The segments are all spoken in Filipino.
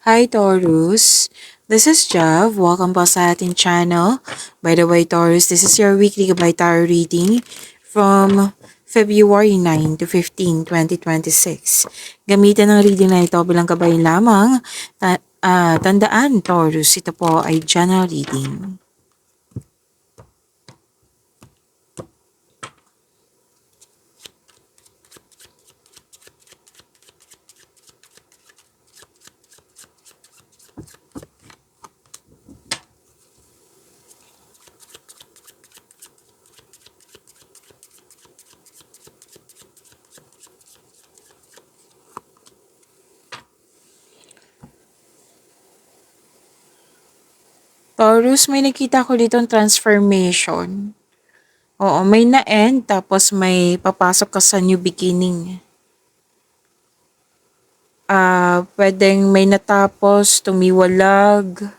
Hi Taurus, this is Jav. Welcome po sa ating channel. By the way Taurus, this is your weekly Gabay Tarot reading from February 9 to 15, 2026. Gamitin ang reading na ito bilang gabay lamang. Tandaan Taurus, ito po ay general reading. Taurus, may nakita ko dito transformation. Oo, may na-end tapos may papasok ka sa new beginning. Pwedeng may natapos, tumiwalag.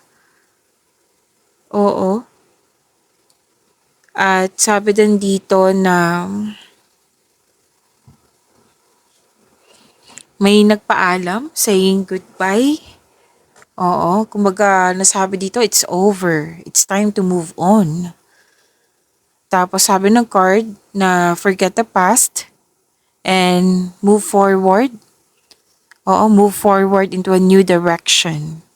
Oo. At sabi din dito na may nagpaalam, saying goodbye. Oo, kumbaga nasabi dito, it's over. It's time to move on. Tapos sabi ng card na forget the past and move forward. Oo, move forward into a new direction.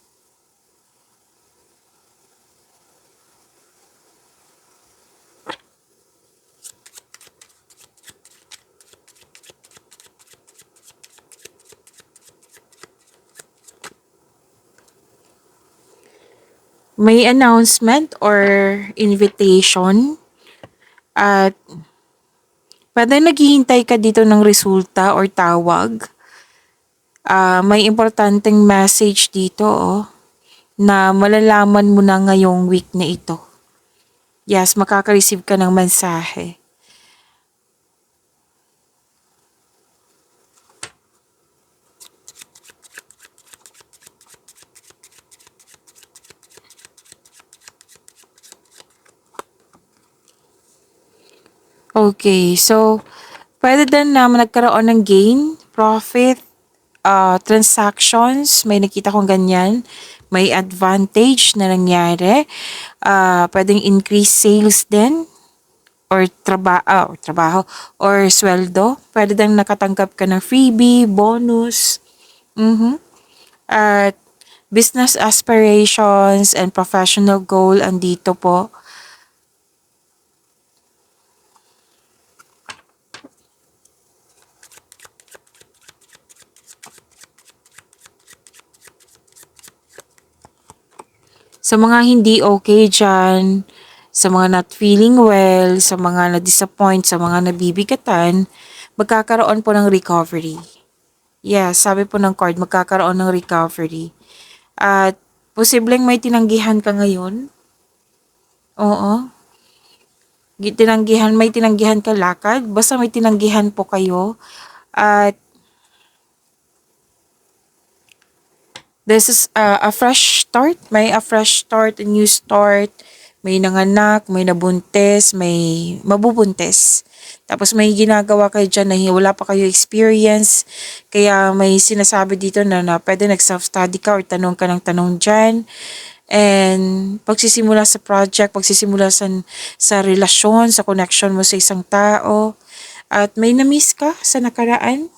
May announcement or invitation at pwede naghihintay ka dito ng resulta or tawag. May importanteng message dito na malalaman mo na ngayong week na ito. Yes, makaka-receive ka ng mensahe. Okay, so pwede din na nagkaroon ng gain, profit, transactions, may nakita kong ganyan. May advantage na nangyari. Pwedeng increase sales din or trabaho or sweldo. Pwede din nakatanggap ka ng freebie, bonus. At business aspirations and professional goal andito po. Sa mga hindi okay dyan, sa mga not feeling well, sa mga na-disappoint, sa mga nabibigatan, magkakaroon po ng recovery. Yes, sabi po ng card, magkakaroon ng recovery. At posibleng may tinanggihan ka ngayon. Oo. May tinanggihan ka lakad. Basta may tinanggihan po kayo. At this is a fresh start. May a fresh start, a new start. May nanganak, may nabuntis, may mabubuntis. Tapos may ginagawa kayo dyan na wala pa kayo experience. Kaya may sinasabi dito na pwede nag-self-study ka or tanong ka ng tanong dyan. And pagsisimula sa project, pagsisimula sa relasyon, sa connection mo sa isang tao. At may na-miss ka sa nakaraan.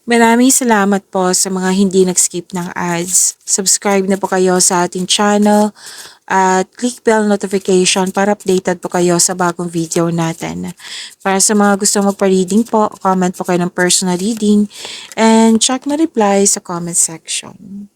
Maraming salamat po sa mga hindi nag-skip ng ads. Subscribe na po kayo sa ating channel at click bell notification para updated po kayo sa bagong video natin. Para sa mga gusto magpa-reading po, comment po kayo ng personal reading and check my reply sa comment section.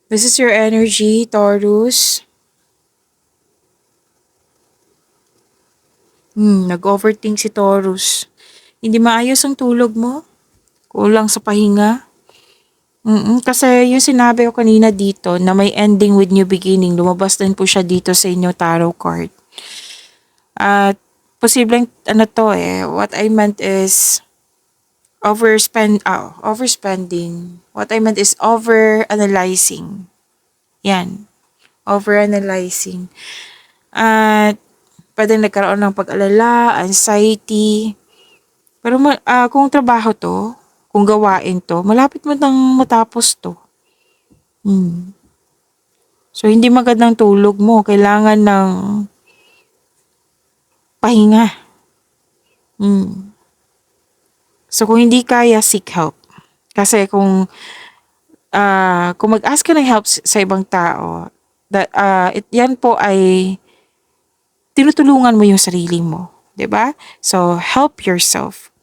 This is your energy, Taurus. Nag-overthink si Taurus. Hindi maayos ang tulog mo? Kulang sa pahinga? Kasi yung sinabi ko kanina dito na may ending with new beginning, lumabas din po siya dito sa inyo tarot card. At posibleng what I meant is overspending. What I meant is over-analyzing. Yan, over-analyzing. At pwedeng nagkaroon ng pag-alala, anxiety. Pero kung trabaho to, kung gawain to, malapit mo nang matapos to. So, hindi magandang tulog mo. Kailangan ng pahinga. So, kung hindi kaya, seek help. Kasi kung mag-ask ka ng help sa ibang tao, yan po ay tinutulungan mo yung sarili mo. 'Di ba? So, help yourself.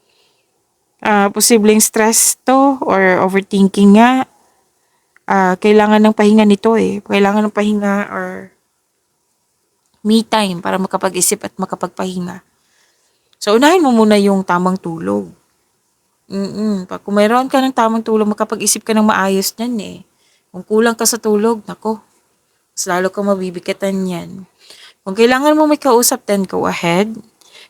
Posibleng stress to or overthinking nga. Kailangan ng pahinga nito eh. Kailangan ng pahinga or me time para makapag-isip at makapagpahinga. So, unahin mo muna yung tamang tulog. Kung mayroon ka ng tamang tulog, makapag-isip ka ng maayos niyan eh. Kung kulang ka sa tulog, nako, mas lalo ka mabibigatan yan. Kung kailangan mo may kausap, then go ahead.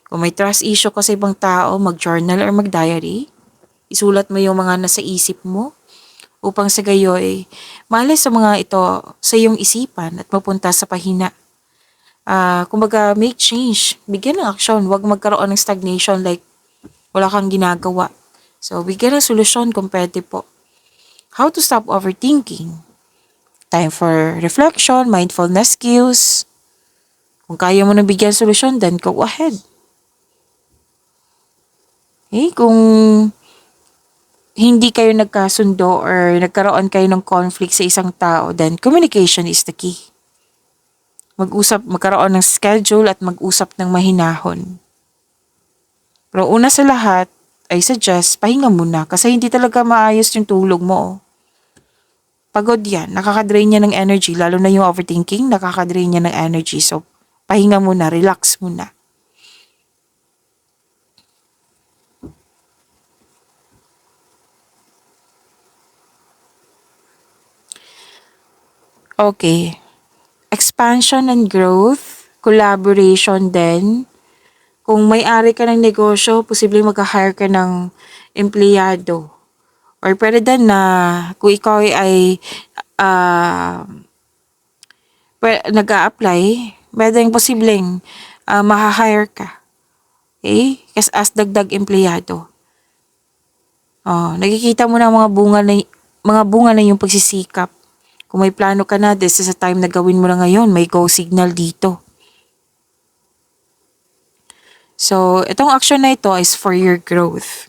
Kung may trust issue ka sa ibang tao, mag-journal or mag-diary. Isulat mo yung mga nasa isip mo upang sa gayoy, maalis sa mga ito sa iyong isipan at mapunta sa pahina. Kumbaga, make change. Bigyan ng action. Huwag magkaroon ng stagnation like wala kang ginagawa. So, bigyan ng solusyon kung pwede po. How to stop overthinking? Time for reflection, mindfulness skills. Kung kaya mo na bigyan solusyon, then go ahead. Okay? Kung hindi kayo nagkasundo or nagkaroon kayo ng conflict sa isang tao, then communication is the key. Magkaroon ng schedule at mag-usap ng mahinahon. Pero una sa lahat, I suggest, pahinga muna kasi hindi talaga maayos yung tulog mo. Pagod yan, nakakadrain niya ng energy, lalo na yung overthinking, nakakadrain niya ng energy. So, pahinga muna, relax muna. Okay. Expansion and growth, collaboration din. Kung may-ari ka ng negosyo, posibleng mag-hire ka ng empleyado. Or pwede din na kung ikaw ay nag-a-apply, pwedeng posibleng ma-hire ka. Okay? Kasi as dagdag empleyado. Nakikita mo na mga bunga na yung pagsisikap. Kung may plano ka na, this is a time na gawin mo na ngayon. May go signal dito. So, itong action na ito is for your growth.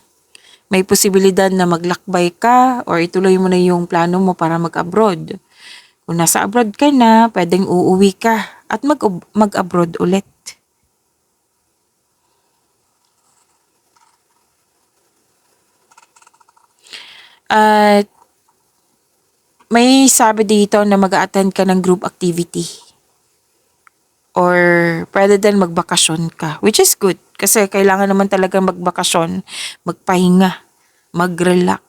May posibilidad na maglakbay ka or ituloy mo na yung plano mo para mag-abroad. Kung nasa abroad ka na, pwedeng uuwi ka at mag-abroad ulit. At may sabi dito na mag-a-attend ka ng group activity. Or pwede din magbakasyon ka, which is good. Kasi kailangan naman talaga magbakasyon, magpahinga, mag-relax.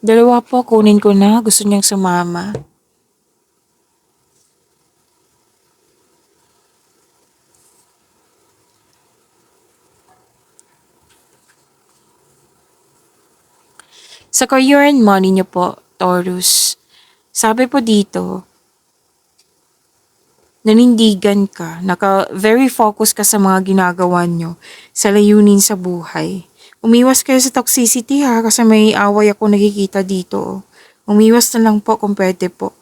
Dalawa po, kunin ko na. Gusto niyang sumama. Sa career and money niyo po, Taurus, sabi po dito, nanindigan ka, very focus ka sa mga ginagawa nyo, sa layunin sa buhay. Umiwas kayo sa toxicity ha, kasi may away ako nakikita dito. Umiwas na lang po kung pwede po.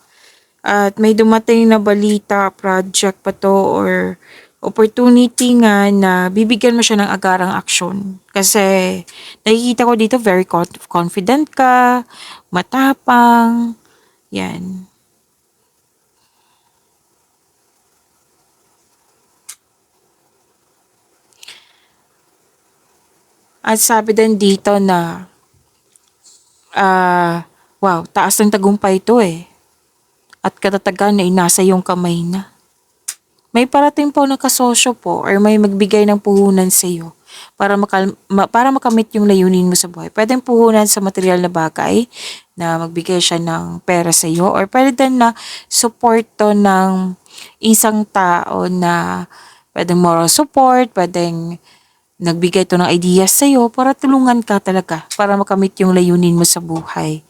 At may dumating na balita, project pa to, or opportunity nga na bibigyan mo siya ng agarang aksyon. Kasi nakikita ko dito very confident ka, matapang, yan. At sabi din dito na, wow, taas ng tagumpay ito eh. At katatagan na inasa yung kamay na. May parating po na kasosyo po or may magbigay ng puhunan sa iyo para makamit yung layunin mo sa buhay. Pwedeng puhunan sa material na bagay na magbigay siya ng pera sa iyo or pwede din na support to ng isang tao na pwedeng moral support, pwedeng nagbigay to ng ideas sa iyo para tulungan ka talaga para makamit yung layunin mo sa buhay.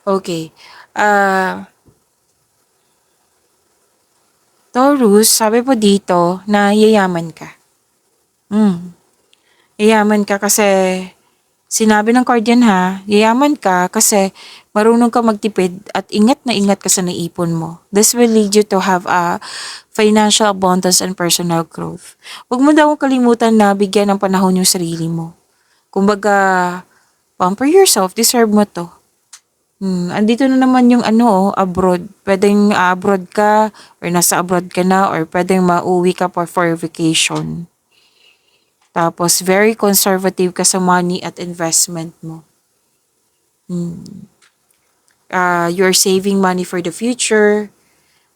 Okay. Taurus, sabi po dito na yayaman ka. Yayaman ka kasi sinabi ng card yan ha, yayaman ka kasi marunong ka magtipid at ingat na ingat ka sa naipon mo. This will lead you to have a financial abundance and personal growth. Huwag mo daw kalimutan na bigyan ng panahon yung sarili mo. Kumbaga, pamper yourself, deserve mo to. Andito na naman yung abroad. Pwedeng abroad ka or nasa abroad ka na or pwedeng mauwi ka for vacation. Tapos, very conservative ka sa money at investment mo. You're saving money for the future.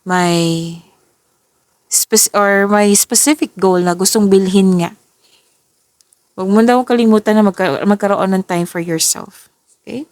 May may specific goal na gustong bilhin nga. Huwag mo daw kalimutan na magkaroon ng time for yourself. Okay?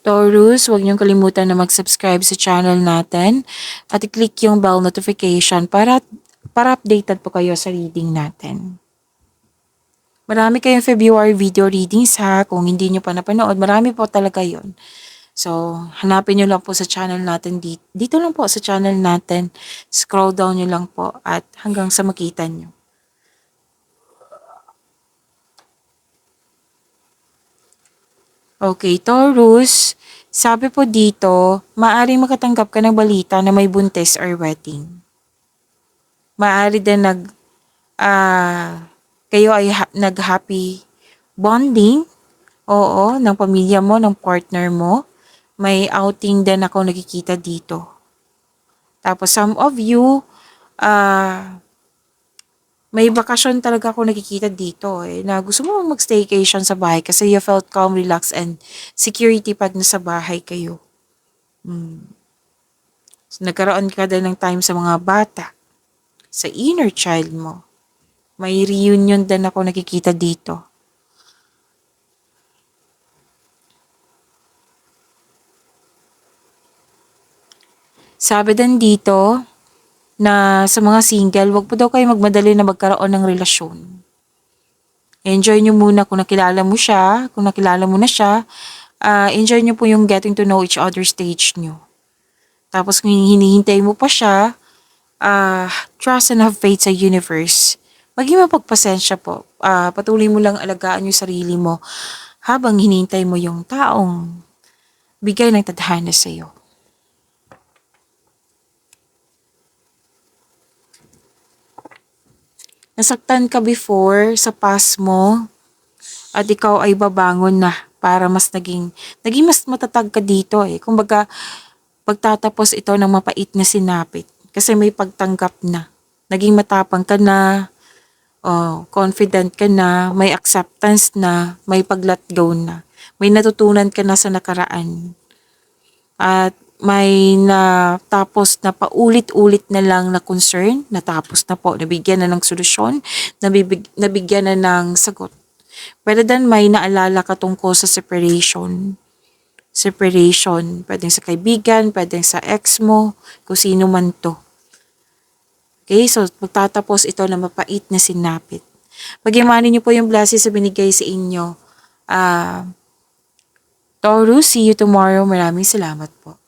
Taurus, huwag niyong kalimutan na mag-subscribe sa channel natin at i-click yung bell notification para updated po kayo sa reading natin. Marami kayong February video readings ha. Kung hindi nyo pa napanood, marami po talaga yon. So, hanapin nyo lang po sa channel natin dito. Dito lang po sa channel natin. Scroll down nyo lang po at hanggang sa makita nyo. Okay, Taurus, sabi po dito, maaring makatanggap ka ng balita na may buntis or wedding. Maari din kayo ay nag-happy bonding, oo, ng pamilya mo, ng partner mo. May outing din ako nakikita dito. Tapos some of you, may bakasyon talaga ako nakikita dito na gusto mo mag-staycation sa bahay kasi you felt calm, relaxed, and security pag nasa bahay kayo. So, nagkaroon ka din ng time sa mga bata, sa inner child mo. May reunion din ako nakikita dito. Sabi din dito na sa mga single, wag po daw kayo magmadali na magkaroon ng relasyon. Enjoy nyo muna kung nakilala mo siya, kung nakilala mo na siya, enjoy nyo po yung getting to know each other stage nyo. Tapos kung hinihintay mo pa siya, trust and have faith sa universe. Maging mapagpasensya po. Patuloy mo lang alagaan yung sarili mo habang hinihintay mo yung taong bigay ng tadhana sa iyo. Nasaktan ka before sa past mo at ikaw ay babangon na para naging mas matatag ka dito eh. Kumbaga, pagtatapos ito ng mapait na sinapit kasi may pagtanggap na. Naging matapang ka na, confident ka na, may acceptance na, may pag-let go na. May natutunan ka na sa nakaraan. At may natapos na paulit-ulit na lang na concern, natapos na po, nabigyan na ng solusyon, nabigyan na ng sagot. Pwede din may naalala ka tungkol sa separation. separation. Pwedeng sa kaibigan, pwedeng sa ex mo, kung sino man to. Okay, so magtatapos ito na mapait na sinapit. Pag-imanin niyo po yung blessings na binigay sa inyo. Taurus, see you tomorrow. Maraming salamat po.